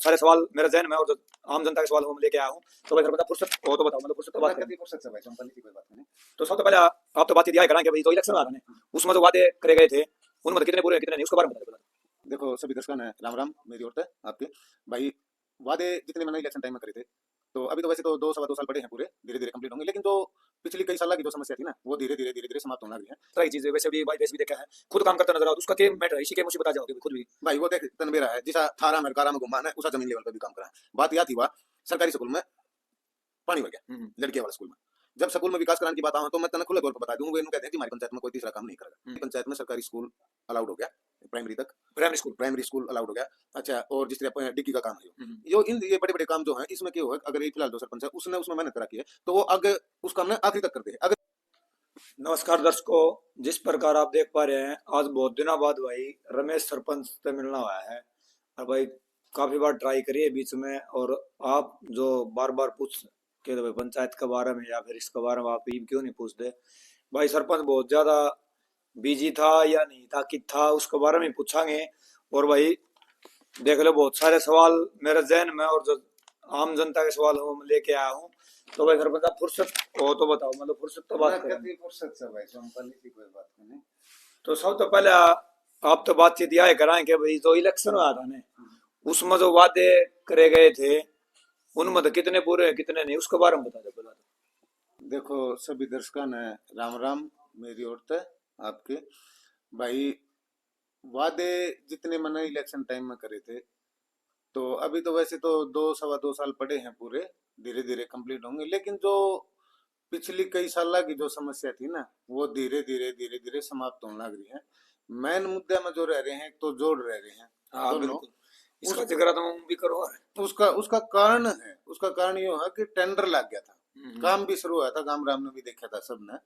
बहुत सारे सवाल मेरे जहन में और जो आम जनता के सवाल वो मैं लेके आया हूँ। तो भाई बता फुर्सत हो तो बताओ, मतलब फुर्सत तो बात करें। फुर्सत से भाई चंपल की कोई बात नहीं। तो सबसे पहले आप तो बातचीत यह करें कि भाई जो इलेक्शन आ रहा है उसमें जो वादे करे गए थे उनमें कितने पूरे हैं कितने नहीं उसके बारे में बताओ। देखो सभी दर्शकों ने राम राम मेरी ओर से आपके भाई। वादे जितने मैंने इलेक्शन टाइम में करे थे, तो अभी तो वैसे तो 2 सवा 2 साल पड़े हैं पूरे, धीरे धीरे कंप्लीट होंगे, लेकिन जो पिछली कई साल की जो समस्या थी ना वो धीरे धीरे समाप्त होने लगी है। सारी चीजें वैसे भी भाई देश भी देखा है, खुद काम करता नजर आता उसका क्या मैटर है, इसी के मुझे बता जाओगे खुद भी। भाई वो देख तनबेरा है जिसा थारा मेरकारा में घुमा है, उसा जमीन लेवल पर भी काम करा है। बात यह थी वह सरकारी स्कूल में पानी भर गया, लड़कियों वाला स्कूल में। जब स्कूल में विकास कराने की बात आवा तो मैं तने खुले तौर पर बता दूं, वो इन्हों कहते हैं कि हमारी पंचायत में कोई तीसरा काम नहीं करेगा। पंचायत में सरकारी स्कूल अलाउड हो गया, प्राइमरी तक प्राइमरी स्कूल अलाउड हो गया। अच्छा, और जिस तरह डिग्री का काम है जो इन ये बड़े बड़े काम जो है इसमें क्या होगा, अगर ये फिलहाल जो सरपंच है उसने उसमें मेहनत करा की है तो वो आगे उस काम ने आखिरी तक कर दे। अगर नमस्कार दर्शकों, जिस प्रकार आप देख पा रहे हैं आज बहुत दिनों बाद भाई रमेश सरपंच से मिलना हुआ है और भाई काफी बार ट्राई करिए बीच में, और आप जो बार बार पूछ के तो भाई पंचायत के बारे में या फिर इसके बारे में आप ये क्यों नहीं पूछते। भाई सरपंच बहुत ज्यादा बिजी था या नहीं था कि था उसके बारे में पूछांगे। और भाई देख लो बहुत सारे सवाल मेरे जहन में और जो आम जनता के सवाल वो मैं लेके आया हूँ। तो भाई सरपंच आप फुर्सत हो तो बताओ, मतलब फुर्सत तो बात करें। फुर्सत से भाई चंपल की कोई बात नहीं। तो सब तो पहले आप तो बातचीत यह कराएं कि भाई जो इलेक्शन हुआ था ना उसमें जो वादे करे गए थे उनमें तो कितने पूरे हैं कितने नहीं उसके बारे में बता दो पहले तो। देखो सभी दर्शकों ने राम राम मेरी ओर से आपके भाई। वादे जितने मैंने इलेक्शन टाइम में करे थे, तो अभी तो वैसे तो 2 सवा 2 साल पड़े हैं पूरे, धीरे धीरे कंप्लीट होंगे, लेकिन जो पिछली कई साल की जो समस्या थी ना वो धीरे धीरे समाप्त होने लग रही है। मेन मुद्दे में जो रह रहे हैं तो जोड़ रह रहे हैं हाँ दोनों। बिल्कुल, इसका जिक्र तो मैं भी करूँ। उसका उसका कारण है, उसका कारण ये है कि टेंडर लग गया था, काम भी शुरू हुआ था, गांव राम ने भी देखा था सबने,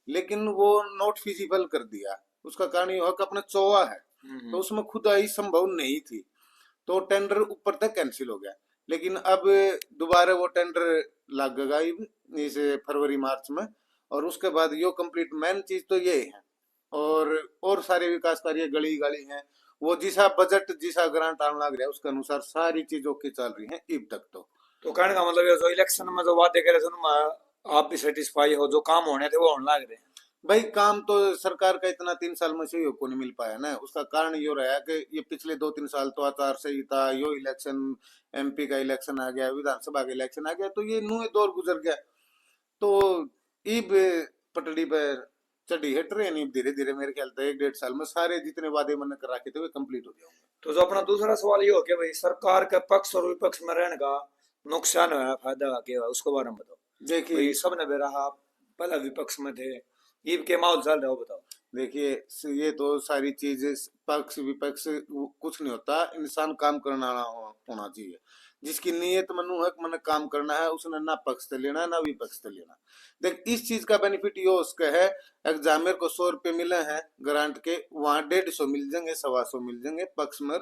लेकिन वो नॉट फिजिबल कर दिया। उसका कारण ये है कि अपना चौवा है तो उसमें खुदाई संभव नहीं थी, तो टेंडर ऊपर तक कैंसिल हो गया। लेकिन अब दोबारा वो टेंडर लगेगा इस फरवरी मार्च में, और उसके बाद यो कंप्लीट मेन चीज तो ये है। और सारे विकास कार्य गली गली हैं, वो जिसा बजट जिसा ग्रांट आने लग रहा है उसके अनुसार सारी चीजों की चल रही है अब तक। तो कहने का मतलब ये जो इलेक्शन में जो वादे करे थे उनमें आप भी सेटिस्फाई हो, जो काम होने थे वो होने लग रहे हैं। भाई काम तो सरकार का इतना 3 साल में से को नहीं मिल पाया ना। उसका कारण यो रहा कि ये पिछले 2 3 साल तो आचार संहिता, यो इलेक्शन, एमपी का इलेक्शन आ गया, विधानसभा का इलेक्शन आ गया, तो ये नुए दौर गुजर गया। तो इब पटड़ी पर चढ़ी है ट्रेन, इब धीरे धीरे मेरे ख्याल से 1 1.5 साल में सारे जितने वादे मैंने कर रखे थे वे कंप्लीट हो जाएंगे। तो जो अपना दूसरा सवाल ये हो कि भाई सरकार के पक्ष और विपक्ष में रहने का नुकसान है फायदा क्या है उसके बारे में बताओ। देखिए सब ने बेरा पहले विपक्ष में थे, ईब के माहौल चल रहा हो बताओ। देखिए ये तो सारी चीजें पक्ष विपक्ष कुछ नहीं होता, इंसान काम करना होना चाहिए। जिसकी नीयत मनु है मैंने काम करना है उसने ना पक्ष से लेना ना विपक्ष से लेना। देख इस चीज का बेनिफिट ये उसका है, एग्जामिनर को 100 रुपये मिले हैं ग्रांट के, वहां 150 मिल जाएंगे, 125 मिल जाएंगे पक्ष में,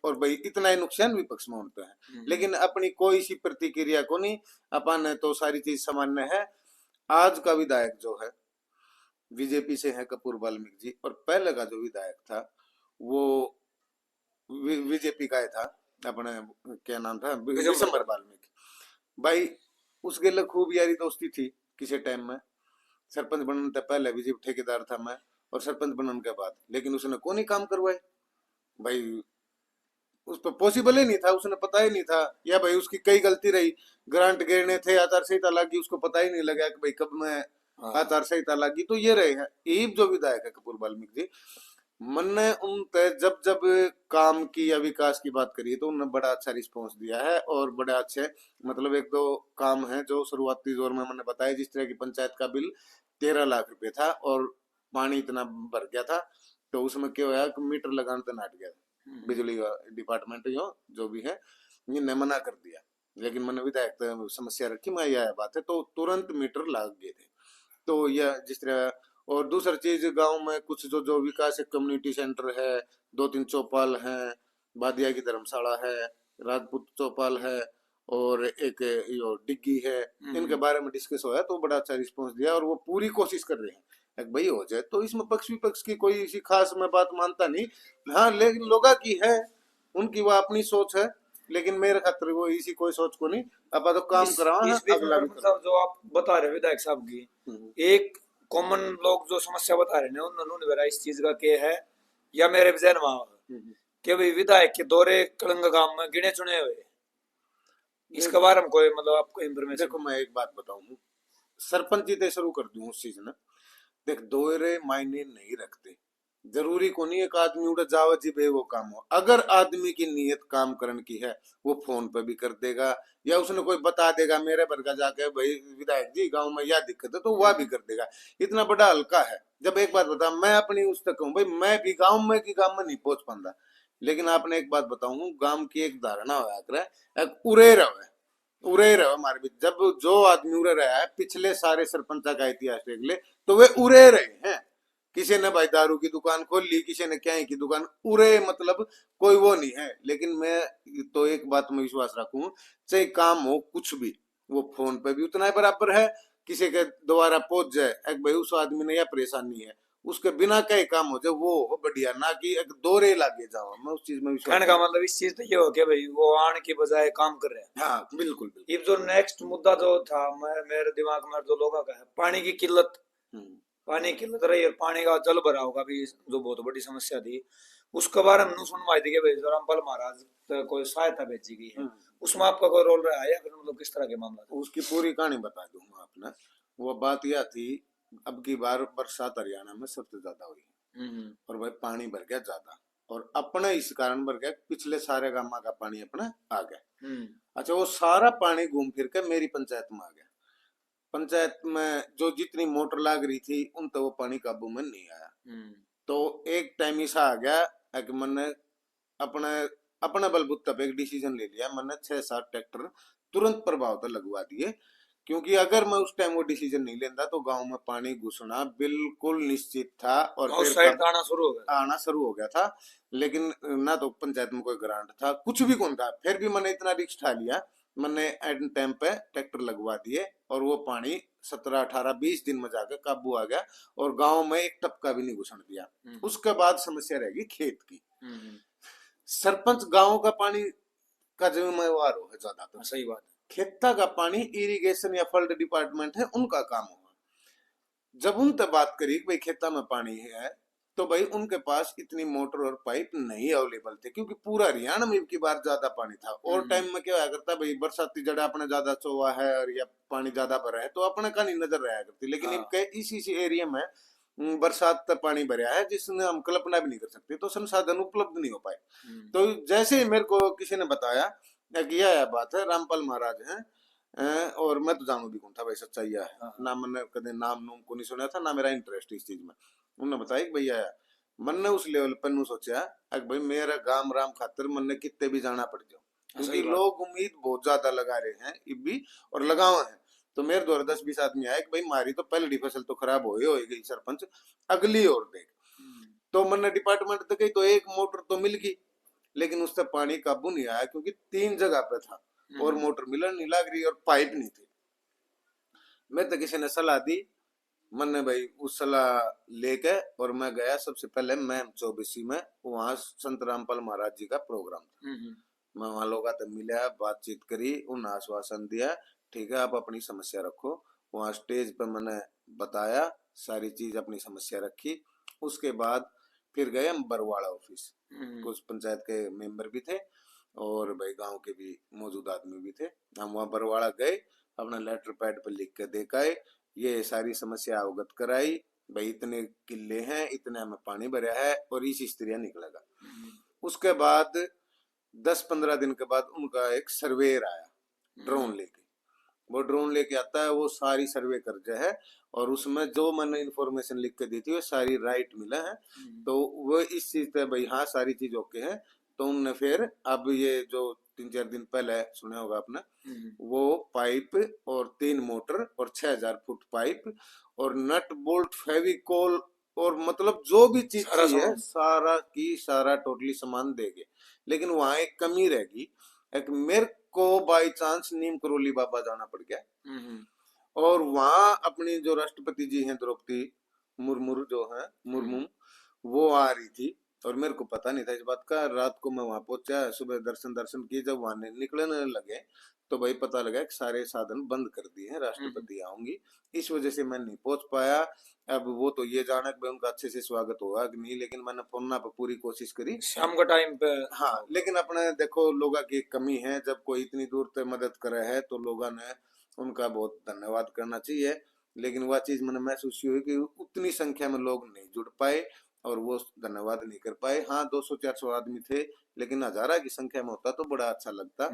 और भाई इतना ही नुकसान विपक्ष में होता है। लेकिन अपनी कोई सी प्रतिक्रिया को नहीं, अपन तो सारी चीज सामान्य है। आज का विधायक जो है बीजेपी से है कपूर वाल्मीकि जी, और पहले का जो विधायक था वो बीजेपी का ही था, अपने क्या नाम था, विशंबर वाल्मीकि भाई। उसके लिए खूब यारी दोस्ती थी किसी टाइम में, सरपंच बनने से पहले भी जब ठेकेदार था मैं, और सरपंच बनने के बाद, लेकिन उसने कौन ही काम करवाए भाई, उस पर पॉसिबल ही नहीं था, उसने पता ही नहीं था, या भाई उसकी कई गलती रही, ग्रांट गिरने थे, आचार संहिता लगी, उसको पता ही नहीं लगा कि भाई कब मैं आचार संहिता लगी। तो ये रहे हैं यही जो विधायक है कपूर वाल्मीकि जी, मन ने उन पे जब जब काम की या विकास की बात करी तो उन्होंने बड़ा अच्छा रिस्पॉन्स दिया है, और बड़े अच्छे मतलब 1 2 काम है जो शुरुआती दौर में मैंने बताया, जिस तरह की पंचायत का बिल 13 लाख रुपए था और पानी इतना भर गया था, तो उसमें क्या हुआ कि मीटर लगाने तो नाट गया, बिजली का डिपार्टमेंट जो भी है ये मना कर दिया, लेकिन मैंने विधायक समस्या रखी, मैं यह बात है, तो तुरंत मीटर लग गए थे। तो यह जिस तरह, और दूसरी चीज गांव में कुछ जो जो विकास है, कम्युनिटी सेंटर है, 2 3 चौपाल हैं, बादिया की धर्मशाला है, राजपूत चौपाल है, और एक यो डिग्गी है, इनके बारे में डिस्कस हुआ है, तो बड़ा अच्छा रिस्पॉन्स दिया, और वो पूरी कोशिश कर रहे हैं भाई हो जाए। तो इसमें पक्ष विपक्ष की कोई इसी खास मैं बात मानता नहीं, हाँ लेकिन लोगों की है, उनकी वह अपनी सोच है, लेकिन मेरे खातिर वो इसी कोई सोच को नहीं, अब तो काम करावा है इस बीच में अगला भी सरपंच करो। साहब जो आप बता रहे हो विधायक साहब की, एक कॉमन लोग जो समस्या बता रहे हैं उन्होंने मेरा इस चीज का के है या मेरे भी जहन में आ कि भाई विधायक के दौरे कलंग गांव में गिने चुने हुए, इसके बारे में कोई मतलब आपको इन्फॉर्मेशन? देखो मैं एक बात बताऊं, सरपंच जी से शुरू कर दूं उस चीज ना। देख दोहरे मायने नहीं रखते, जरूरी को नहीं एक आदमी उड़ जावा जी बे वो काम हो। अगर आदमी की नीयत काम करने की है वो फोन पे भी कर देगा, या उसने कोई बता देगा मेरे पर का जाके भाई विधायक जी गांव में यह दिक्कत है, तो वह भी कर देगा। इतना बड़ा हल्का है। जब एक बात बता, मैं अपनी उस तक कहूँ भाई मैं भी गांव में की गांव में नहीं पहुंच पाता, लेकिन आपने एक बात बताऊं, गांव की एक धारणा होया करे एक उरे रहे, उरे रहे हमारे बीच। जब जो आदमी उरे रहा है पिछले सारे सरपंच का इतिहास देख ले तो वे उरे रहे हैं। किसी ने भाई दारू की दुकान खोल ली, किसी ने क्या की दुकान, उरे मतलब कोई वो नहीं है। लेकिन मैं तो एक बात में विश्वास रखूं, चाहे काम हो कुछ भी, वो फोन पे भी उतना ही बराबर है। किसी के द्वारा पहुंच जाए एक भाई उस आदमी ने यह परेशानी है, उसके बिना कई काम हो जाए वो हो बढ़िया, ना कि एक दौरे लागे जाओ। मैं उस चीज में विश्वास कहने का मतलब इस चीज तो ये हो गया भाई वो आने की बजाय काम कर रहे हैं। हाँ बिल्कुल बिल्कुल। ये जो नेक्स्ट मुद्दा जो था मेरे दिमाग में जो लोगों का है, पानी की किल्लत। हम्म, पानी की किल्लत रही और पानी का जल भराव का भी जो बहुत बड़ी समस्या थी, उसके बारे में सुनवाई थी कि भाई जो रामपाल महाराज तक कोई सहायता भेजी गई है, हम्म। उसमें आपका कोई रोल रहा है या फिर मतलब किस तरह के मामला था? उसकी पूरी कहानी बता दूं मैं आपने। वो बात यह थी, अब की बार बरसात हरियाणा में सबसे ज्यादा हुई और भाई पानी भर गया ज्यादा, और अपने इस कारण भर गया पिछले सारे गामा का पानी अपने आ गया। अच्छा वो सारा पानी घूम फिर के मेरी पंचायत में आ गया। पंचायत में जो जितनी मोटर लाग रही थी उन तो वो पानी काबू में नहीं आया। तो एक टाइम ऐसा आ गया कि मैंने अपने अपने बलबूते पे एक डिसीजन ले लिया। मैंने 6-7 ट्रैक्टर तुरंत प्रभाव तो लगवा दिए, क्योंकि अगर मैं उस टाइम वो डिसीजन नहीं लेता तो गांव में पानी घुसना बिल्कुल निश्चित था। और गाँव फिर साइड कब का आना शुरू हो गया। आना शुरू हो गया था। लेकिन ना तो पंचायत में कोई ग्रांट था, कुछ भी कौन था, फिर भी मैंने इतना रिस्क उठा लिया। मैंने एंड टाइम पे ट्रैक्टर लगवा दिए और वो पानी 17-18-20 दिन में जाकर काबू आ गया, और गांव में एक टपका भी नहीं घुसन दिया। उसके बाद समस्या रहेगी खेत की। सरपंच गांव का पानी का जिम्मेवार हो है ज्यादातर। हाँ, सही बात है। खेता का पानी इरिगेशन या फ्लड डिपार्टमेंट है उनका काम होगा। जब उनसे बात करी कि भाई खेता में पानी है, तो भाई उनके पास इतनी मोटर और पाइप नहीं अवेलेबल थे, क्योंकि पूरा हरियाणा में की बार ज्यादा पानी था। और टाइम में क्या होया करता भाई, बरसाती जड़ा अपने ज्यादा चोवा है और या पानी ज्यादा भरा है तो अपने का नहीं नजर रहा करती। लेकिन हाँ। इसी एरिया में बरसात तक पानी भरा है जिसने हम कल्पना भी नहीं कर सकते, तो संसाधन उपलब्ध नहीं हो पाए। तो जैसे ही मेरे को किसी ने बताया कि यह बात है रामपाल महाराज हैं, और मैं तो जानू भी कौन था भाई, सच्चाई है ना, मैंने कदे नाम नूम को नहीं सुना था ना, मेरा इंटरेस्ट इस चीज में। उन्होंने बताया कि भैया मैंने उस लेवल पर नू सोचा कि भाई मेरा गांव राम खातिर मन कितने भी जाना पड़ जाओ, क्योंकि लोग उम्मीद बहुत ज्यादा लगा रहे हैं इब भी और लगावा है। तो मेरे द्वारा 10-20 आदमी आए कि भाई मारी तो पहली फसल तो खराब हो गई सरपंच, अगली और देख। तो मैंने डिपार्टमेंट तक गई तो एक मोटर तो मिल गई, लेकिन उससे पानी काबू नहीं आया क्योंकि 3 जगह पे था और मोटर मिलन नहीं लग रही और पाइप नहीं थी। मैं तो किसी ने सलाह दी, मैंने भाई उस सलाह लेके और मैं गया सबसे पहले मैम 24 में, वहां संत रामपाल महाराज जी का प्रोग्राम था। मैं वहां लोगों से मिला, बातचीत करी, उन आश्वासन दिया ठीक है आप अपनी समस्या रखो। वहां स्टेज पर मैंने बताया सारी चीज, अपनी समस्या रखी। उसके बाद फिर गए हम बरवाड़ा ऑफिस, कुछ पंचायत के मेंबर भी थे और भाई गांव के भी मौजूद आदमी भी थे। हम वहां बरवाड़ा गए, अपना लेटर पैड पर लिख के देखाए, ये सारी समस्या अवगत कराई, भाई इतने किले हैं, इतने हमें पानी भरा है और इस स्थितियां निकलेगा। उसके बाद 10-15 दिन के बाद उनका एक सर्वेयर आया ड्रोन लेके। वो ड्रोन लेके आता है, वो सारी सर्वे कर जो है, और उसमें जो मैंने इन्फॉर्मेशन लिख के दी थी वो सारी राइट मिला है। तो वो इस चीज पे भाई हाँ सारी चीज ओके है। तो उनने फिर अब ये जो 3-4 दिन पहले सुना होगा आपने, वो पाइप और 3 मोटर और 6,000 फुट पाइप और नट बोल्ट फेविकोल और मतलब जो भी चीज चाहिए सारा की सारा टोटली सामान देंगे। लेकिन वहां एक कमी रहेगी, एक मेरे को बाई चांस नीम करोली बाबा जाना पड़ गया, और वहां अपनी जो राष्ट्रपति जी हैं द्रौपदी मुर्मू जो है मुर्मू, वो आ रही थी और मेरे को पता नहीं था इस बात का। रात को मैं वहां पहुंचा, सुबह दर्शन किए, जब वहां निकलने लगे तो भाई पता लगा कि सारे साधन बंद कर दिए हैं, राष्ट्रपति आऊंगी, इस वजह से मैं नहीं पहुंच पाया। अब वो तो ये जाना कि उनका अच्छे से स्वागत होगा कि नहीं, लेकिन मैंने फोन पर पूरी कोशिश करी शाम का टाइम पे। हाँ, लेकिन अपने देखो लोगों की एक कमी है, जब कोई इतनी दूर तक मदद करे है तो लोगों ने उनका बहुत धन्यवाद करना चाहिए। लेकिन वह चीज मैंने महसूस हुई कि उतनी संख्या में लोग नहीं जुड़ पाए और वो धन्यवाद नहीं कर पाए। हाँ, 200-400 आदमी थे, लेकिन हजारा की संख्या में होता तो बड़ा अच्छा लगता।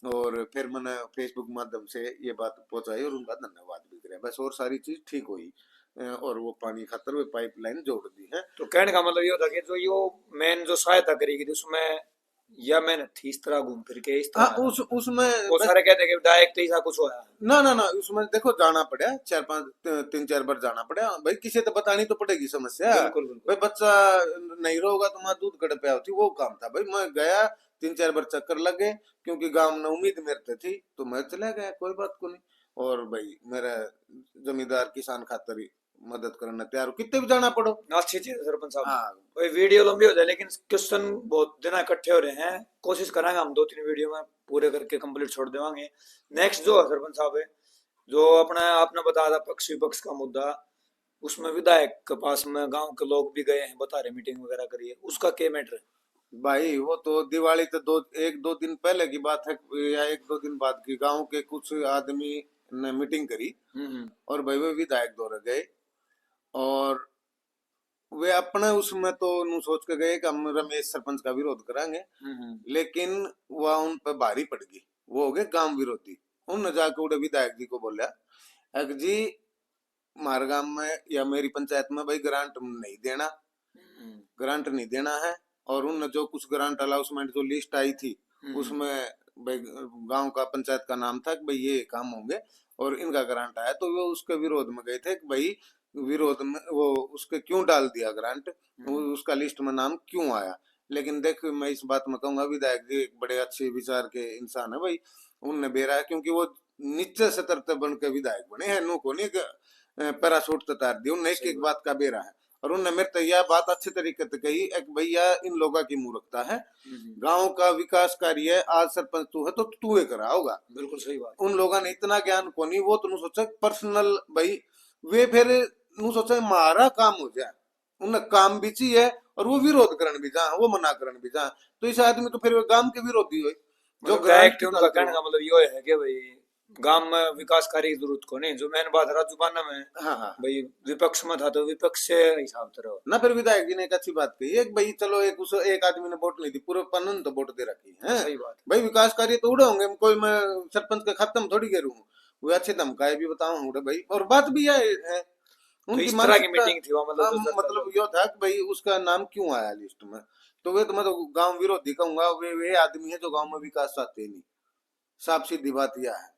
और फिर मैंने फेसबुक माध्यम से ये बात पहुंचाई और उनका धन्यवाद भी किया, बस। और सारी चीज ठीक हुई और वो पानी खातर वो पाइपलाइन जोड़ दी है। तो कहने का मतलब ये होता कि जो यो मेन जो सहायता करेगी उसमें या मैंने थी इस तरह घूम फिर के इस हाँ, तरह उसमें वो सारे कहते हैं कि डायरेक्ट ऐसा कुछ हुआ है। ना उसमें देखो जाना पड़ा 3-4 बार जाना पड़ा भाई, किसी तो बतानी तो पड़ेगी समस्या। बिल्कुल भाई बच्चा नहीं रोगा तो वहां दूध कड़ पे होती, वो काम था भाई। मैं गया 3-4 बार चक्कर लगे, क्योंकि गांव में उम्मीद मेरे थी तो मैं चला गया, कोई बात को नहीं। और भाई मेरा जमींदार किसान खातर ही मदद करना तैयार हो, कितने भी जाना पड़ो। अच्छी चीज है सरपंच साहब। हाँ भाई वीडियो लंबी हो जाए लेकिन क्वेश्चन बहुत दिन इकट्ठे हो रहे हैं, कोशिश करेंगे हम 2-3 वीडियो में पूरे करके कंप्लीट छोड़ देवांगे। नेक्स्ट जो है सरपंच साहब है, जो अपना आपने बताया था पक्ष विपक्ष का मुद्दा, उसमें विधायक के पास में गांव के लोग भी गए हैं, बता रहे मीटिंग वगैरह करिए, उसका क्या मैटर है? भाई वो तो दिवाली तो 1-2 दिन पहले की बात है या 1-2 दिन बाद की। गांव के कुछ आदमी ने मीटिंग करी और भाई वो विधायक दौरे गए और वे अपने उसमें तो नु सोच के गए कि हम रमेश सरपंच का विरोध करांगे, लेकिन वह उन पर भारी पड़ गई, वो हो गए गांव विरोधी। उन जाके उड़े विधायक जी को बोला जी हमारे गांव में या मेरी पंचायत में भाई ग्रांट नहीं देना, ग्रांट नहीं देना है। और उन जो कुछ ग्रांट अलाउंसमेंट जो लिस्ट आई थी उसमें भाई गांव का पंचायत का नाम था कि भाई ये काम होंगे और इनका ग्रांट आया, तो वो उसके विरोध में गए थे कि भाई विरोध में वो उसके क्यों डाल दिया ग्रांट, उसका लिस्ट में नाम क्यों आया। लेकिन देख मैं इस बात में कहूंगा विधायक जी एक बड़े अच्छे विचार के इंसान है भाई, उनने बेरा है, क्योंकि वो नीचे से तरते बन के विधायक बने हैं, नो को नहीं पैराशूट तार दी, उन्हें एक बात का बेरा है। और उन्होंने मेरे तो यह बात अच्छी तरीके से कही एक भैया इन लोगों की मूर्खता है, गांव का विकास कार्य आज सरपंच तू है तो तू करा होगा। बिल्कुल सही बात। उन लोगों ने इतना ज्ञान को नहीं, वो तो सोचा पर्सनल भाई वे फिर सोचा हमारा काम हो जाए, उन्हें काम भी चाहिए और वो विरोध करने भी जा, वो मना करने भी जा, तो इस आदमी तो फिर वो गांव के विरोधी हुए। जो डायरेक्ट उनका कहने का मतलब ये है कि भाई गांव में विकास कार्य की जरूरत को नहीं, जो मैंने बात राजू बाना में भाई विपक्ष में था तो विपक्ष से हिसाब से रहो ना। फिर विधायक जी ने एक अच्छी बात कही एक भाई चलो एक आदमी ने वोट नहीं दी, पूरे पन्नन तो वोट दे रखी है। सही बात भाई विकास कार्य तो उड़े होंगे, कोई मैं सरपंच के खत्म थोड़ी करूँ, वो अच्छे धमकाए भी बताऊं उड़े भाई। और बात भी है उनकी तो तरह की मीटिंग थी मतलब यो था कि भाई उसका नाम क्यों आया लिस्ट में, तो वे तो मैं तो गांव विरोधी कहूंगा, वे आदमी है जो गांव में विकास चाहते नहीं, साफ सीधी बात यह है।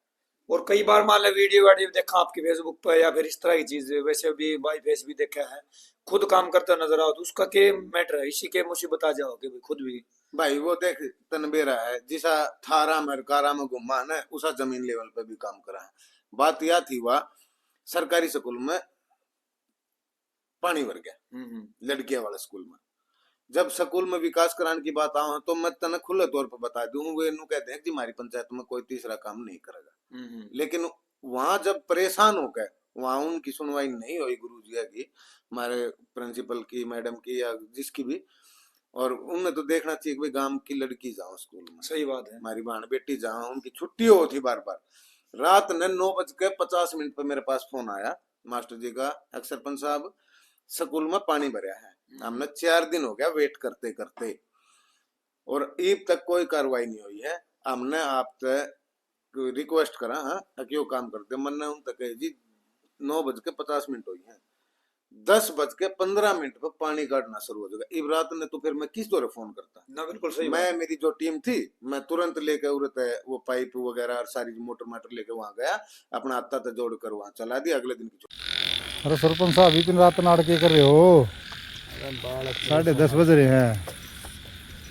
और कई बार मान लो वीडियो देखा आपकी फेसबुक पर या फिर इस तरह की चीज, वैसे भी बाई फेस भी देखा है, खुद काम करता नजर आओ तो उसका क्या मैटर है, इसी के मुसीबत आ जाओ कि खुद भी भाई वो देख तनबेरा है जिसा थारा मरकारा में घुमा है उसा जमीन लेवल पे भी काम करा है। बात यह थी वह सरकारी स्कूल में पानी भर गया, लड़कियां वाले स्कूल में, जब स्कूल में विकास कराने की बात आओ तो मैं तने खुले तौर पर बता दूं, वे नु कहते हैं कि हमारी पंचायत में कोई तीसरा काम नहीं करेगा। लेकिन वहां जब परेशान हो गए, वहां उनकी सुनवाई नहीं हुई गुरुजी की, हमारे प्रिंसिपल की, मैडम की या जिसकी भी, और उन्हें तो देखना चाहिए कि गांव की लड़की जाओ स्कूल में। सही बात है, हमारी बहन बेटी जाओ, उनकी छुट्टी होती बार बार। रात ने 9:50 पे मेरे पास फोन आया मास्टर जी का, सरपंच साहब स्कूल में पानी भरा है, हमने 4 दिन हो गया वेट करते करते और अब तक कोई कार्रवाई नहीं हुई है। हमने आपसे रिक्वेस्ट करा हाँ क्यों काम करते, मैंने उन तक जी 9:50 हुई है, 10:15 पर पानी काटना शुरू हो जाएगा। इब रात ने तो फिर मैं किस दौरे फोन करता ना, बिल्कुल सही मैं मेरी जो टीम थी मैं तुरंत लेकर उड़ते वो पाइप वगैरह और सारी मोटर लेके वहां गया, अपना हत्ता तो जोड़ कर वहां चला दिया अगले दिन की। अरे सरपंच साहब इतनी रात नाड़ के कर रहे हो, 10:30 बज रहे हैं।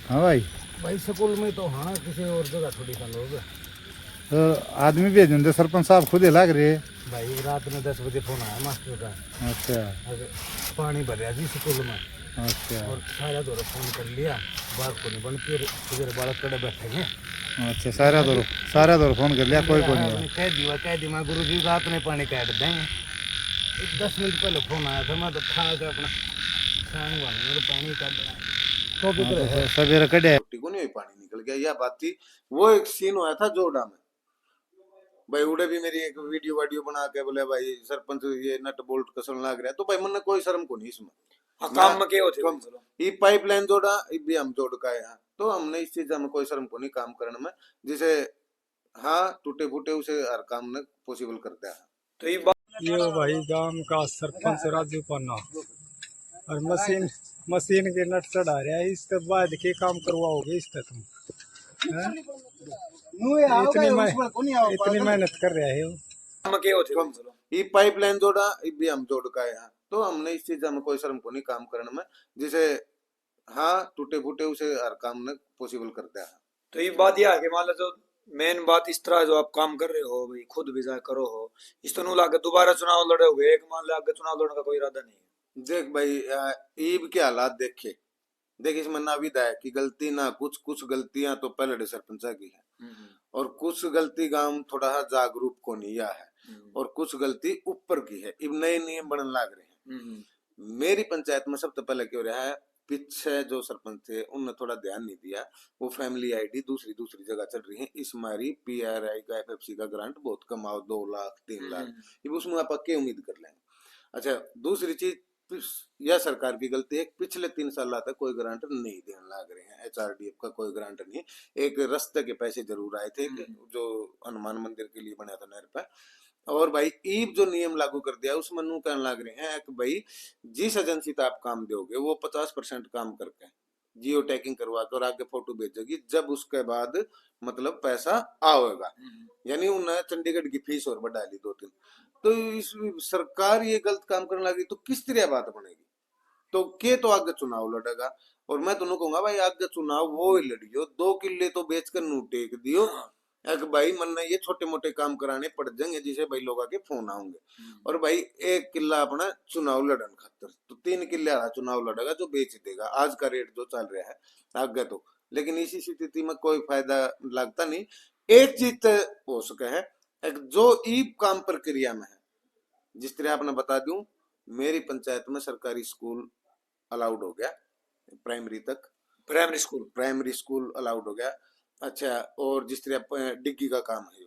हाँ भाई स्कूल में तो हाँ किसी और जगह थोड़ी कर लोगे, तो आदमी भेज देंगे, सरपंच साहब खुद ही लग रहे भाई रात में 10 बजे फोन आया मास्टर का। अच्छा पानी भरिया जी स्कूल में, अच्छा और सारा दौरा फोन कर लिया, बात को नहीं बन, फिर बालक कड़े बैठे हैं। अच्छा सारा दौर फोन कर लिया, कोई नहीं आया। कह दी मैं गुरु जी रात में पानी काट देंगे। 10 मिनट पहले फोन आया था, मैं तो खा के अपना खाऊंगा, मेरे पानी काट देना तो भी तो सवेरे कड़े रोटी को नहीं हुई, पानी निकल गया, यह बात थी। वो एक सीन हुआ था जोड़ा में, भाई उड़े भी मेरी एक वीडियो बना के बोले भाई सरपंच ये नट बोल्ट कसन लाग रहा है, तो भाई मन कोई शर्म को नहीं इसमें। हाँ, काम में क्या होते कम ये पाइपलाइन जोड़ा ये भी हम जोड़ का है, तो हमने इस चीज में कोई शर्म को नहीं काम करने में, जिसे हाँ टूटे फूटे उसे हर काम ने पॉसिबल करता है। तो ये बात ये भाई गांव का सरपंच राजू पन्ना और मशीन के नट चढ़ा रहा है, इसके बाद के काम करवाओगे इसका तुम? हैं? इतनी मेहनत कर रहा है वो। काम में क्या होते ये पाइपलाइन जोड़ा ये भी हम जोड़ का है, तो हमने इस चीज में कोई शर्म को नहीं काम करने में, जिसे हाँ टूटे फूटे उसे हर काम ने पॉसिबल करता है। तो ये बात यह है कि मान लो जो मेन बात इस तरह जो आप काम कर रहे हो भाई, खुद भी जाए करो हो, इस तो लागे दोबारा चुनाव लड़ोगे, एक मान लो आगे चुनाव लड़ने का कोई इरादा नहीं है। देख भाई ईब के हालात देखे, देख इसमें ना विधायक की गलती ना कुछ गलतियां तो पहले सरपंच की है, और कुछ गलती गांव थोड़ा सा जागरूक को नहीं है, और कुछ गलती ऊपर की है, अब नए नियम बनने लग रहे हैं। मेरी पंचायत में सबसे पहले क्यों रहा है, पीछे जो सरपंच थे उनने थोड़ा ध्यान नहीं दिया, वो फैमिली आईडी दूसरी जगह चल रही है, इस हमारी पीआरआई का एफएफसी का ग्रांट बहुत कम आओ 2 लाख 3 लाख, अब उसमें आप क्या उम्मीद कर लेंगे। अच्छा दूसरी चीज यह सरकार की गलती है, पिछले 3 साल तक कोई ग्रांट नहीं देने लग रहे हैं, एचआरडीएफ का कोई ग्रांट नहीं। एक रास्ते के पैसे जरूर आए थे जो हनुमान मंदिर के लिए बना था नहर पर, और भाई ईब जो नियम लागू कर दिया उसमें नू कहने लग रहे हैं कि भाई जिस एजेंसी से आप काम दोगे वो 50% काम करके जियो टैगिंग करवा कर आगे फोटो भेजेगी, जब उसके बाद मतलब पैसा आएगा, यानी उन्हें चंडीगढ़ की फीस और बढ़ा ली 2-3। तो इस सरकार ये गलत काम करने लगी तो किस तरह बात बनेगी, तो के तो आगे चुनाव लड़ेगा। और मैं तुम्हें कहूंगा भाई आगे चुनाव वो ही लड़ियो, 2 किले तो बेचकर नू टेक दियो, एक भाई मन ने ये छोटे मोटे काम कराने पड़ जाएंगे जिसे भाई लोग आके फोन आऊंगे, और भाई 1 किला अपना चुनाव लड़न खातर, तो 3 किले वाला चुनाव लड़ेगा जो बेच देगा आज का रेट जो चल रहा है आगे तो। लेकिन इसी स्थिति में कोई फायदा लगता नहीं। एक चीज हो सके है, एक जो ईब काम प्रक्रिया में है, जिस तरह आपने बता दूं मेरी पंचायत में सरकारी स्कूल अलाउड हो गया, प्राइमरी तक प्राइमरी स्कूल अलाउड हो गया। अच्छा, और जिस तरह डिग्गी का काम है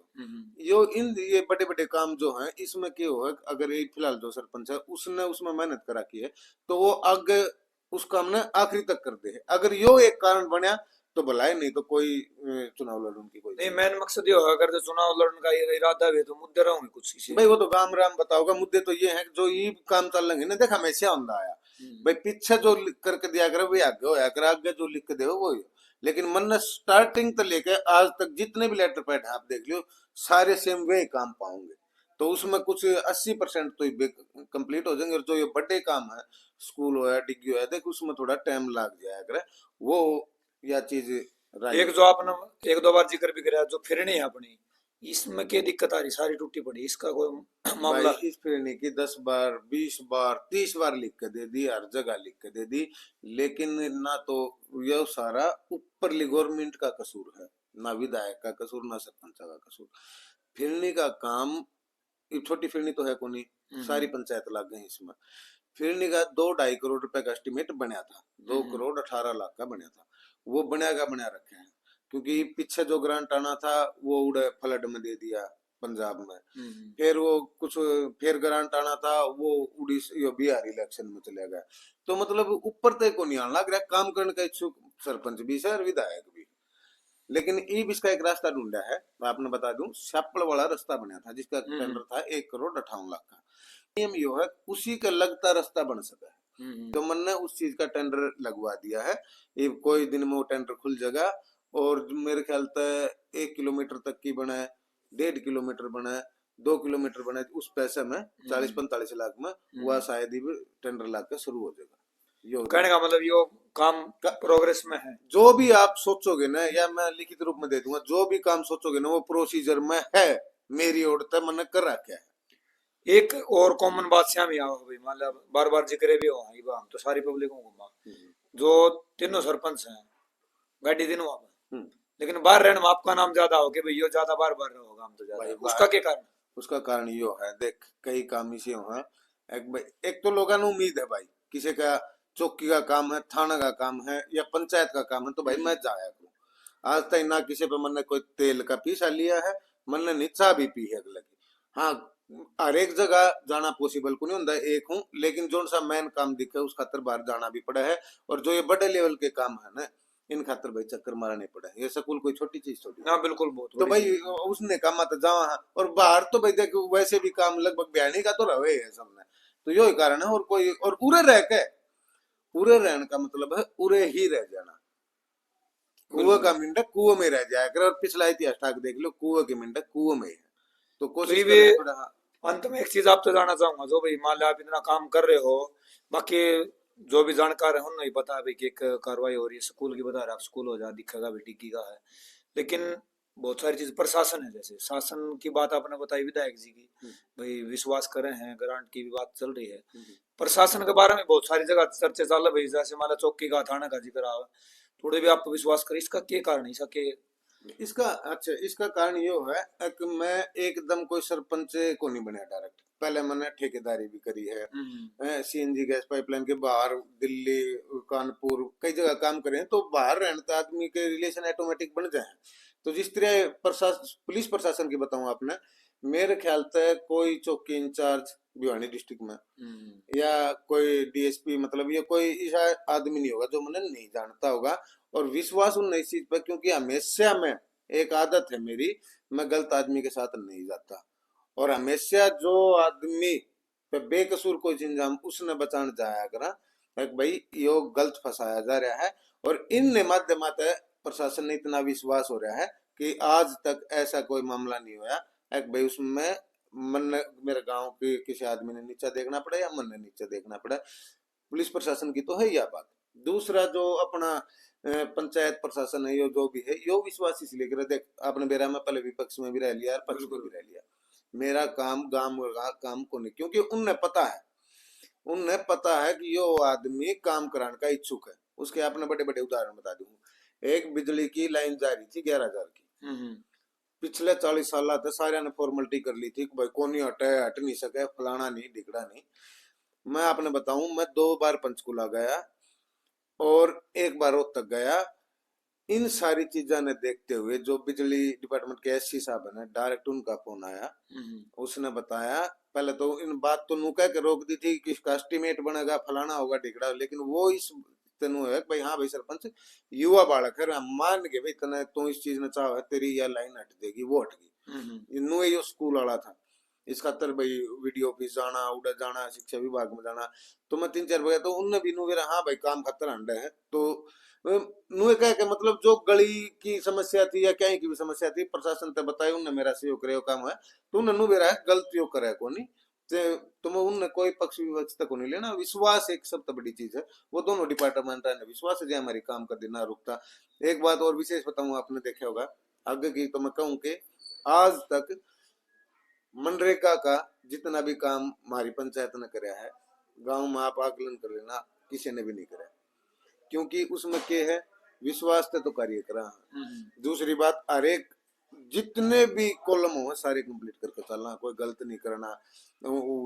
ये बड़े बड़े काम जो हैं, इसमें क्या हो, अगर ये फिलहाल जो सरपंच है उसने उसमें मेहनत करा की है तो वो आगे उस काम ने आखिरी तक कर दे। अगर यो एक कारण बना तो भलाई, नहीं तो कोई चुनाव लड़ने की कोई नहीं। मेन मकसद ये होगा अगर चुनाव लड़ने का इरादा है तो मुद्दे रहोगे कुछ किसी भाई, वो तो गाम राम बताओगा। मुद्दे तो ये है जो ये काम चल रहे ना, देखा हमेशा होता आया भाई, पीछे जो करके दिया करे वो आगे होया करे, आगे जो लिख के दे वो ही। लेकिन मन ने स्टार्टिंग तो लेके आज तक जितने भी लेटर पैड आप देख लो सारे सेम वे काम पाओगे, तो उसमें कुछ 80% तो कंप्लीट हो जाएंगे, और जो ये बड़े काम है स्कूल हो या डिग्गी हो, देख उसमें थोड़ा टाइम लग जाया करे वो या चीज। एक जो आपने 1-2 बार जिक्र भी कराया जो फिरनी है अपनी, इसमें क्या दिक्कत आ रही, सारी टूटी पड़ी, इसका कोई मामला? इस फिरनी की 10 बार 20 बार 30 बार लिख के दे दी, हर जगह लिख के दे दी, लेकिन ना तो यह सारा ऊपरली गवर्नमेंट का कसूर है, ना विधायक का कसूर, ना सरपंच का कसूर। फिरनी का काम छोटी फिरनी तो है को नहीं, सारी पंचायत लग गई इसमें। फिरनी का 2-2.5 करोड़ रुपए का एस्टिमेट बना था, 2 करोड़ 18 लाख का बना था, वो बना रखे हैं, क्योंकि पीछे जो ग्रांट आना था वो उड़े फ्लड में दे दिया पंजाब में, फिर वो कुछ फिर ग्रांट आना था वो उड़ीसा बिहार इलेक्शन में चले गया, तो मतलब ऊपर तक को नहीं आने लग रहा। काम करने का इच्छुक सरपंच भी है और विधायक भी, लेकिन ईब इसका एक रास्ता ढूंढा है। आपने बता दूं शापड़ वाला रास्ता बना था जिसका टेंडर था 1 करोड़ 58 लाख का। नियम यो है उसी का लगता रास्ता बन सका है, तो मन ने उस चीज का टेंडर लगवा दिया है। ये कोई दिन में वो टेंडर खुल जाएगा, और मेरे ख्याल से 1 किलोमीटर तक की बना है, 1.5 किलोमीटर बना है, 2 किलोमीटर बना है, उस पैसे में 40-45 लाख में वह शायद ही टेंडर लाकर शुरू हो जाएगा। कहने का मतलब यो काम प्रोग्रेस में है, जो भी आप सोचोगे ना, या मैं लिखित रूप में दे दूंगा, जो भी काम सोचोगे ना वो प्रोसीजर में है, मेरी ओर तक मैंने कर रखा है। एक और कॉमन बात से हम यहाँ भाई मतलब बार बार जिक्र भी हो ये हम तो सारी पब्लिक को घुमा जो तीनों सरपंच हैं गाड़ी दिन वहां पर हम्म। लेकिन बाहर रहने में आपका नाम ज्यादा हो कि भाई यो ज्यादा बार बार होगा हम तो भाई ज्यादा बाहर- उसका क्या कारण उसका कारण यो है, देख कई काम इसे है। एक तो लोगों ने उम्मीद है भाई, किसी का चौकी का काम है, थाना का काम है या पंचायत का काम है, तो भाई मैं जाया करूँ। आज तक ना किसी पे मैंने कोई तेल का पीसा लिया है, मैंने नीचा भी पी है लगी। हाँ, हर एक जगह जाना पॉसिबल को नहीं होता, एक हूँ, लेकिन जो सा मेन काम दिखे उस खातर बाहर जाना भी पड़ा है। और जो ये बड़े लेवल के काम है ना, इन खातर भाई चक्कर मारने पड़ा है। ये स्कूल कोई छोटी चीज थोड़ी। हाँ बिल्कुल बहुत तो बड़ी भाई चीज़ है। उसने कहा मत जाओ। हाँ, और बाहर तो भाई देखो वैसे भी काम लगभग बयानी का तो रहे है सबने। तो यही कारण है। और कोई और उरे रह के, उरे रहने का मतलब है उरे ही रह जाना। कुएं का मिंडा कुएं में रह जाया कर। और पिछला इतिहास ठाक देख लो, कुएं के मिंडा कुएं में है। तो तो ये कोशिश भी करना थोड़ा। हाँ, अंत में एक चीज आप तो जानना चाहूंगा जो भाई मान लो आप इतना काम कर रहे हो बाकी जो भी जानकार है उन्हें नहीं पता भाई कि एक कार्रवाई हो रही है स्कूल की बता रहे आप स्कूल हो जा दिखेगा भी टिकी का है लेकिन बहुत सारी चीज प्रशासन है जैसे शासन की बात आपने बताई विधायक जी की भाई विश्वास करें हैं ग्रांट की भी बात चल रही है प्रशासन के बारे में बहुत सारी जगह चर्चा चल रही है भाई जैसे मान लो चौकी का थाना का जिक्र आ थोड़े भी आप विश्वास करें इसका क्या कारण है इसका क्या इसका अच्छा, इसका कारण ये है कि मैं एकदम कोई सरपंच को नहीं बनया डायरेक्ट। पहले मैंने ठेकेदारी भी करी है, सीएनजी गैस पाइपलाइन के बाहर दिल्ली कानपुर कई जगह काम करे हैं। तो बाहर रहने तो आदमी के रिलेशन ऑटोमेटिक बन जाए। तो जिस तरह प्रशासन, पुलिस प्रशासन की बताऊं आपने, मेरे ख्याल से कोई चौकी इंचार्ज भिवानी डिस्ट्रिक्ट में या कोई डीएसपी, मतलब ये कोई ऐसा आदमी नहीं होगा जो मैंने नहीं जानता होगा। और विश्वास उन नई चीज पर, क्योंकि हमेशा मैं, एक आदत है मेरी, मैं गलत आदमी के साथ नहीं जाता। और हमेशा जो आदमी पे बेकसूर कोई इंजाम उसने बचाने जाया करा एक भाई यो गलत फंसाया जा रहा है। और इन माध्यमात प्रशासन ने इतना विश्वास हो रहा है कि आज तक ऐसा कोई मामला नहीं हुआ एक भाई उसमें मन मेरे गांव के किसी आदमी ने नीचा देखना पड़ा या मन ने नीचा देखना पड़ा। पुलिस प्रशासन की तो है यह बात। दूसरा जो अपना पंचायत प्रशासन है, यो जो भी है, यो विश्वास इसलिए करे। देख आपने बेरा में पहले विपक्ष में भी रह लिया और पक्ष में भी रह लिया। मेरा काम गांव का काम को नहीं, क्योंकि उन्हें पता है कि यो आदमी काम कराने का इच्छुक है। उसके आपने बड़े बड़े उदाहरण बता दूं। एक बिजली की लाइन जा रही थी 11,000 की, पिछले 40 साल तक सारे ने फॉर्मेलिटी कर ली थी कि भाई कौन हटे, हट नहीं सके, फलाना नहीं ढिकड़ा नहीं। मैं आपने बताऊं, मैं 2 बार पंचकुला गया और 1 बार रोहतक गया। इन सारी चीजों ने देखते हुए जो बिजली डिपार्टमेंट के एससी साहब है ना, डायरेक्ट उनका फोन आया। उसने बताया, पहले तो इन बात तो नु कह के रोक दी थी कि इसका एस्टिमेट बनेगा, फलाना होगा ढिकड़ा, लेकिन वो इस तेनु है भाई, हाँ भाई सरपंच युवा बालक है, हम मान के भाई तने तो इस चीज ने चाह है तेरी यह लाइन हट देगी, वो हट गई। इनू ये स्कूल वाला था इस खातर भाई वीडियो ऑफिस जाना, उड़े जाना, शिक्षा विभाग में जाना। तो मैं 3-4 बजे तो उनने भी नु हाँ भाई काम खतर हंडे है। तो नुए कह के मतलब जो गली की समस्या थी या कहीं की भी समस्या थी, प्रशासन ते बताई, उनने मेरा सहयोग करे काम है। तो उन्हें नु बेरा गलत योग करे को नहीं, तो मैं उनने कोई पक्ष विपक्ष तक नहीं लेना। विश्वास एक सबसे बड़ी चीज है। वो दोनों डिपार्टमेंट ने विश्वास है हमारी काम कर देना रुकता। एक बात और विशेष बताऊं, आपने देखा होगा आगे की, तो मैं कहूं कि आज तक मनरेगा का जितना भी काम हमारी पंचायत ने कराया है, गांव में आप आकलन कर लेना, किसी ने भी नहीं कराया। क्योंकि उसमें क्या है, विश्वास से तो कार्य करा। दूसरी बात, हर एक जितने भी कॉलम हो सारे कंप्लीट करके चलना, कोई गलत नहीं करना,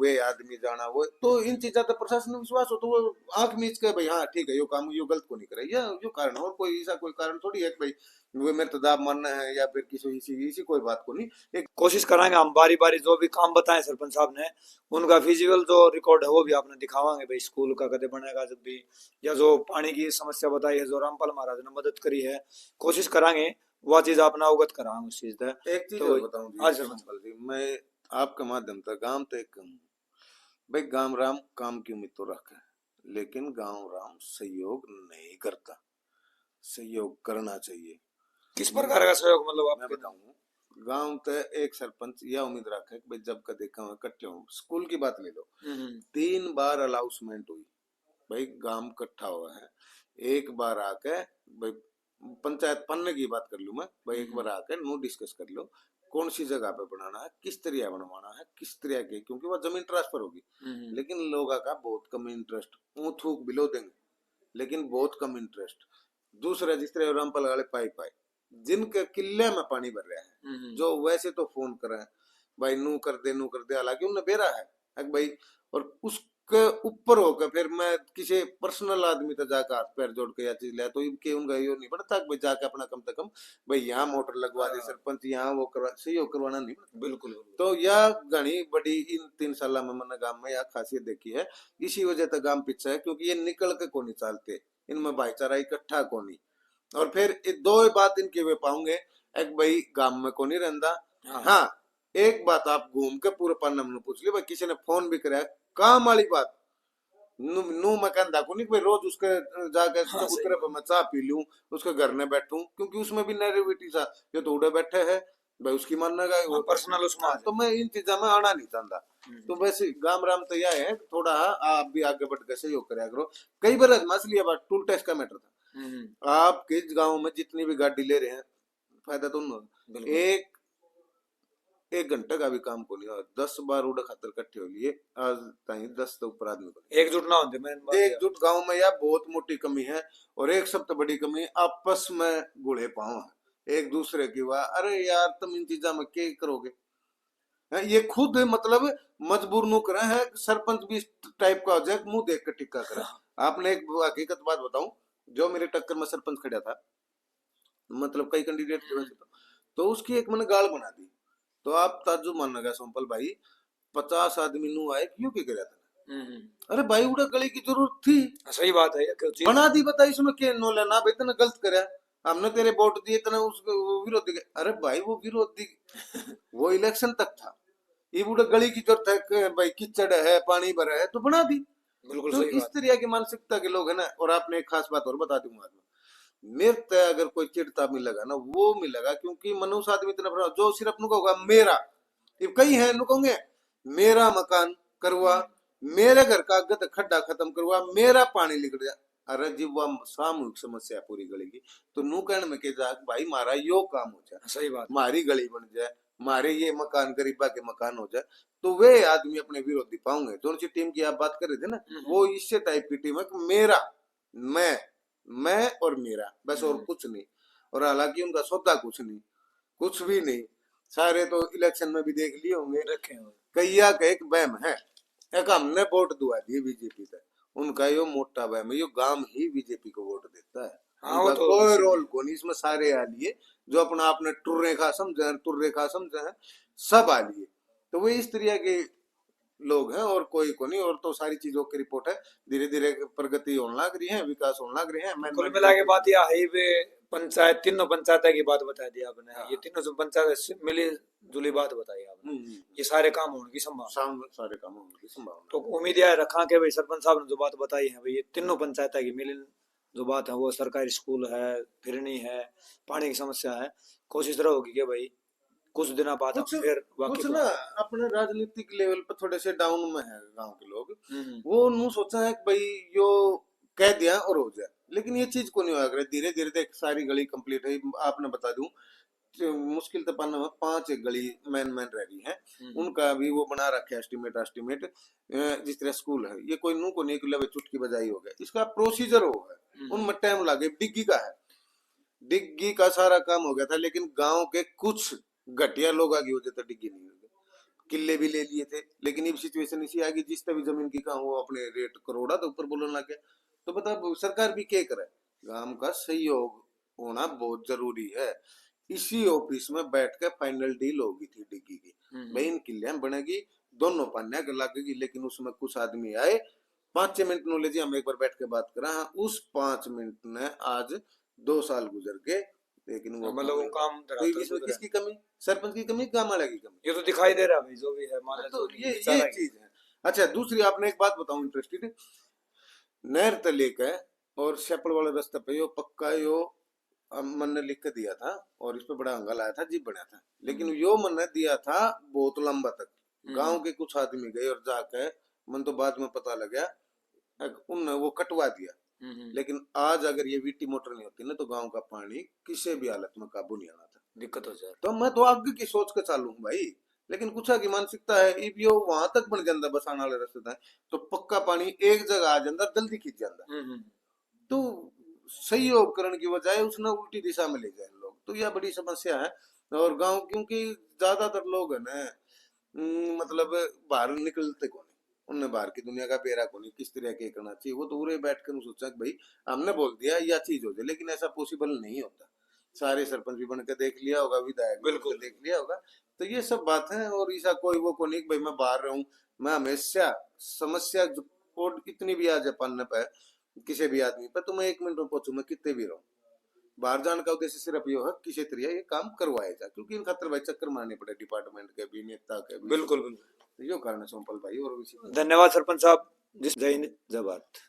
वे आदमी जाना, वो तो इन चीजा तो प्रशासन में विश्वास हो तो वो आंख मीच के भाई हाँ ठीक है यो काम यो गलत को नहीं करे, यो कारण। और कोई ऐसा कोई कारण थोड़ी है भाई वो मेरे तो दाब मानना है या फिर किसी इसी कोई बात को नहीं। एक कोशिश कराएंगे हम बारी बारी जो भी काम बताए सरपंच साहब ने उनका फिजिकल जो रिकॉर्ड है वो भी आपने दिखावांगे भाई स्कूल का कदे बनेगा जब भी, या जो पानी की समस्या बताई है जो रामपाल महाराज ने मदद करी है कोशिश कराएंगे वह चीज आपने अवगत कराएंगे उस चीज एक चीज तो और बताऊं जी, आज सरपंच जी, मैं आपके माध्यम से गांव तक कहूं भाई, गांव राम काम की उम्मीद तो रखे, लेकिन गांव राम सहयोग नहीं करता। सहयोग करना चाहिए। किस प्रकार का सहयोग मतलब मैं आप बताऊं, गांव ते एक सरपंच यह उम्मीद रखे कि भाई जब का देखा हुआ इकट्ठे हो, स्कूल की बात ले लो, 3 बार अलाउंसमेंट हुई भाई, गांव इकट्ठा हुआ है, 1 बार आके भाई पंचायत पन्ने की बात कर लूं मैं भाई, एक बार आकर नो डिस्कस कर लो कौन सी जगह पे बनाना है, किस तरह बनवाना है, किस तरह के, क्योंकि वो जमीन ट्रांसफर होगी। लेकिन लोगों का बहुत कम इंटरेस्ट, वो थूक बिलो देंगे लेकिन बहुत कम इंटरेस्ट। दूसरा जिस तरह रामपाल वाले पाइप आए जिनके किले में पानी भर रहा है, जो वैसे तो फोन कर रहे हैं भाई नू कर दे, हालांकि उन्हें बेरा है एक भाई, और उसके ऊपर होकर फिर मैं किसी पर्सनल आदमी तक जाकर हाथ पैर जोड़ के या चीज लिया तो इनके उनका ये नहीं पड़ता भाई जाके अपना कम से कम भाई यहाँ मोटर लगवा दे सरपंच, यहाँ वो करवा सहयोग करवाना नहीं पड़ता। बिल्कुल तो यह घनी बड़ी इन 3 साल में मैंने गांव में यह खासियत देखी है, इसी वजह तक गांव पीछे है क्योंकि ये निकल के को नहीं चालते, इनमें भाईचारा इकट्ठा को नहीं। और फिर दो बात इनके वे पाऊंगे, एक भाई गांव में को नहीं रहता। हाँ एक बात आप घूम के पूरे पन्ना में पूछ लियो भाई, किसी ने फोन भी कराया काम वाली बात नू मैं कहता को नहीं भाई रोज उसके जाके चबूतरे पर मैं चाह पी लूं, उसके घर में बैठूं, क्योंकि उसमें भी नेगेटिविटी सा ये तो उड़े बैठे है भाई उसकी मानना का वो पर्सनल उसमें तो मैं इन चीजों में आना नहीं चाहता। तो वैसे गाम राम तो यह है थोड़ा आप भी आगे बढ़ के सहयोग कराया करो। कई बार मसली बात टूल टैक्स का मैटर था, आपके गाँव में जितनी भी गाड़ी ले रहे हैं फायदा तो उन्होंने एक घंटे का भी काम को नहीं, 10 बार उड़ा खातर इकट्ठे हो लिए आज ताई 10 तो ऊपर आदमी को एकजुट ना होते मैं एकजुट गांव में यह बहुत मोटी कमी है। और एक सबसे बड़ी कमी आपस में गुड़े पाओ है एक दूसरे की वाह, अरे यार तुम इन चीजा में क्या करोगे, ये खुद मतलब मजबूर नु करे है, सरपंच भी इस टाइप का हो जाए मुंह देख कर टिक्का करे। आपने एक हकीकत बात बताऊं, जो मेरे टक्कर में सरपंच खड़ा था, मतलब कई कैंडिडेट थे तो उसकी एक मैंने गाल बना दी, तो आप ताज्जुब मान लगा सोमपल भाई 50 आदमी नु आए क्यों के कराया था। अरे भाई उड़ा गली की जरूरत थी, सही बात है बना दी बता इसमें क्या नो लेना भाई, इतना गलत कराया हमने तेरे वोट दिए इतना उसको विरोधी। अरे भाई वो विरोधी वो इलेक्शन तक था, ये उड़ा गली की जरूरत है भाई, कीचड़ है पानी भरा है तो बना दी। बिल्कुल तो सही इस तरह की मानसिकता के लोग है ना। और आपने एक खास बात और बता दूंगा, मेरे तय अगर कोई चिड़ता मिलेगा ना वो मिलेगा क्योंकि मनुष्य आदमी इतना जो सिर्फ नुका होगा मेरा, कई है नुकोंगे मेरा मकान करवा, मेरे घर का गत खड्डा खत्म करवा, मेरा पानी निकल गया। अरे जी वह सामूहिक समस्या पूरी गली की, तो नु कहने में के जा भाई मारा यो काम हो जाए, सही बात, मारी गली बन जाए, मारे ये मकान गरीबा के मकान हो जाए, तो वे आदमी अपने विरोधी पाऊंगे। जो सी टीम की आप बात कर रहे थे ना, वो इससे टाइप की टीम है कि मेरा मैं और मेरा बस और कुछ नहीं। और हालांकि उनका सौदा कुछ नहीं, कुछ भी नहीं, सारे तो इलेक्शन में भी देख लिए होंगे रखे हुए कैया का एक बहम है, एक हमने वोट दुआ दी बीजेपी का, उनका यो मोटा बहम है, यो गांव ही बीजेपी को वोट देता है। हाँ, वो तो कोई रोल को नहीं इसमें, सारे आ लिए जो अपना आपने टुर्रेखा समझे सब आ लिए। तो वो इस तरह के लोग हैं और कोई को नहीं। और तो सारी चीजों की रिपोर्ट है, धीरे धीरे प्रगति होने लग रही है, विकास होने लग रही है। कुल मिला के बात यह हाईवे पंचायत तीनों पंचायत की बात बता दी आपने। हाँ। ये तीनों पंचायत से मिली जुली बात बताई आपने, ये सारे काम होने की संभावना, सारे काम होने की संभावना। तो उम्मीद यह रखा कि भाई सरपंच साहब ने जो बात बताई है भाई, ये तीनों पंचायत की मिली जो बात है, वो सरकारी स्कूल है, फिरनी है, पानी की समस्या है, कोशिश रहोगी कि भाई कुछ दिन बाद फिर कुछ ना अपने राजनीतिक लेवल पर थोड़े से डाउन में है गांव के लोग, वो नु सोचा है कि भाई यो कह दिया और हो जाए, लेकिन ये चीज को नहीं होगा। धीरे धीरे देख सारी गली कंप्लीट है, आपने बता दूं मुश्किल तो पाना में 5 गली मैन रह रही है, उनका भी वो बना रखे एस्टिमेट। जिस तरह स्कूल है, ये कोई नू को नहीं कि चुटकी बजाई हो गया, इसका प्रोसीजर हो गया, उनमें टाइम लगे। डिग्गी का है, डिग्गी का सारा काम हो गया था, लेकिन गांव के कुछ घटिया लोग आगे होते तो डिग्गी नहीं होते, किले भी ले लिए थे, लेकिन अब सिचुएशन इसी आ गई जिस भी जमीन की कहा वो अपने रेट करोड़ा तो ऊपर बोलने लगे। तो बता सरकार भी क्या करे, गांव का सहयोग होना बहुत जरूरी है। इसी ऑफिस में बैठ के फाइनल डील होगी थी डिग्गी की, भाई इन किलियां बनेगी, दोनों पान्या लगेगी, लेकिन उसमें कुछ आदमी आए 5-6 मिनट नो लीजिए हम एक बार बैठ के बात करा। हाँ, उस 5 मिनट में आज 2 साल गुजर गए, लेकिन वो मतलब वो काम तो इसमें किसकी कमी, सरपंच की कमी, काम वाले की कमी, ये तो दिखाई दे रहा है भाई जो भी है। तो ये चीज है। अच्छा दूसरी आपने एक बात बताऊं इंटरेस्टेड, नहर तले का और शेपड़ वाले रास्ते पे यो पक्का यो मन ने लिख के दिया था और इस पे बड़ा हंगाल आया था, जीप बना था, लेकिन यो मन ने दिया था बहुत लंबा तक। गांव के कुछ आदमी गए और जाके मन तो बाद में पता लगा उनने वो कटवा दिया, लेकिन आज अगर ये वीटी मोटर नहीं होती ना तो गांव का पानी किसी भी हालत में काबू नहीं आना था, दिक्कत हो जाए। तो मैं तो आगे की सोच के चालू हूँ भाई। लेकिन कुछ की मानसिकता है इब यो वहां तक बन जाता बसाने वाले रास्ते तक, तो पक्का पानी एक जगह आ जाता जल्दी खींच जाता, तो सहयोग करने की बजाय उसने उल्टी दिशा में ले जाए लोग, तो यह बड़ी समस्या है। और गांव क्योंकि ज्यादातर लोग है ना मतलब बाहर निकलते कौन, उनने बाहर की दुनिया का बेरा को नहीं किस तरह के करना चाहिए, वो तो उरे बैठ कर सोचा कि भाई हमने बोल दिया यह चीज हो जाए, लेकिन ऐसा पॉसिबल नहीं होता। सारे सरपंच भी बनकर देख लिया होगा, विधायक भी बनकर देख लिया होगा, तो ये सब बात है। और ऐसा कोई वो को नहीं भाई मैं बाहर रहूं, मैं हमेशा समस्या और इतनी भी आ जाए पालने पे किसी भी आदमी पर, तो मैं 1 मिनट में पहुंचू, मैं कितने भी रहूं। बाहर जाने का उद्देश्य सिर्फ ये है किसी तरह ये काम करवाया जाए, क्योंकि इन खातर भाई चक्कर मारने पड़े डिपार्टमेंट के भी, नेता के भी। बिल्कुल बिल्कुल। तो यो कारण है सोमपाल भाई। और धन्यवाद सरपंच साहब। जय हिंद जय भारत।